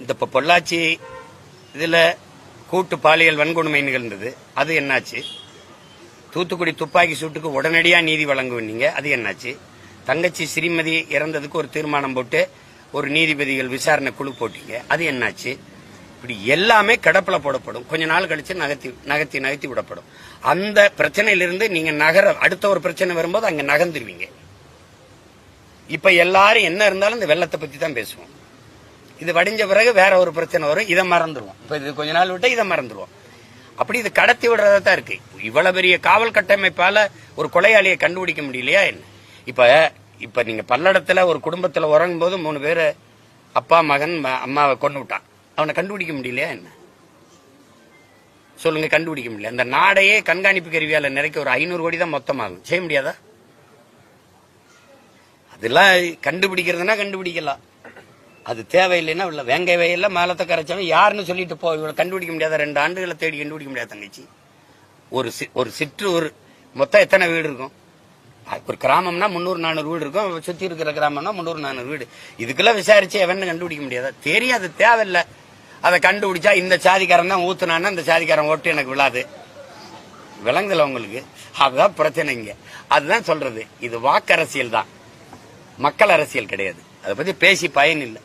இந்த பொள்ளாச்சி இதுல கூட்டு பாலியல் வன்கொடுமை நிகழ்ந்தது, அது என்னாச்சு? தூத்துக்குடி துப்பாக்கி சூட்டுக்கு உடனடியா நீதி வழங்குவீங்க, அது என்னாச்சு? தங்கச்சி ஸ்ரீமதி இறந்ததுக்கு ஒரு தீர்மானம் போட்டு ஒரு நீதிபதிகள் விசாரணை குழு போட்டீங்க, அது என்னாச்சு? இப்படி எல்லாமே கடப்புல போடப்படும், கொஞ்ச நாள் கழிச்சு நகர்த்தி விடப்படும். அந்த பிரச்சனையிலிருந்து நீங்க அடுத்த ஒரு பிரச்சனை வரும்போது அங்க நகர்ந்துருவீங்க. இப்ப எல்லாரும் என்ன இருந்தாலும் இந்த வெள்ளத்தை பத்தி தான் பேசுவோம். இது வடிஞ்ச பிறகு வேற ஒரு பிரச்சனை வரும், இதை மறந்துடுவோம். இப்ப இது கொஞ்ச நாள் விட்டு இதை மறந்துடுவோம். அப்படி இது கடத்தி விடுறதா தான் இருக்கு. இவ்வளவு பெரிய காவல் கட்டமைப்பால ஒரு கொலையாளியை கண்டுபிடிக்க முடியலையா என்ன? இப்ப நீங்க பல்லடத்துல ஒரு குடும்பத்துல உறங்கும் போது 3 பேரு அப்பா மகன் அம்மாவை கொண்டு விட்டான், அவனை கண்டுபிடிக்க முடியலையா என்ன? சொல்லுங்க, கண்டுபிடிக்க முடியல. அந்த நாடையே கண்காணிப்பு கருவியால நிறைக்க ஒரு 500 கோடி தான் மொத்தமாகும், செய்ய முடியாதா? அதெல்லாம் கண்டுபிடிக்கிறதுனா கண்டுபிடிக்கலாம், அது தேவையில்லைன்னா இல்ல. வேங்கை வயல்ல மேலத்தை கரைச்சவன் யாருன்னு சொல்லிட்டு போ, இவ்வளவு கண்டுபிடிக்க முடியாத 2 ஆண்டுகளை தேடி கண்டுபிடிக்க முடியாத தங்கச்சி. ஒரு சிற்றூர் மொத்தம் எத்தனை வீடு இருக்கும்? ஒரு கிராமம்னா 300-400 வீடு இருக்கும், சுத்தி இருக்கிற கிராமம்னா 300-400 வீடு. இதுக்கெல்லாம் விசாரிச்சு எவன்னு கண்டுபிடிக்க முடியாதா? தெரியும், அது தேவையில்லை. அதை கண்டுபிடிச்சா இந்த சாதிக்காரன் தான் ஊத்துனான்னா இந்த சாதிக்காரன் ஓட்டு எனக்கு விழாது, விளங்குதல உங்களுக்கு? அதுதான் பிரச்சனை இங்க. அதுதான் சொல்றது, இது வாக்கு அரசியல் தான், மக்கள் அரசியல் கிடையாது. அதை பத்தி பேசி பயன் இல்லை.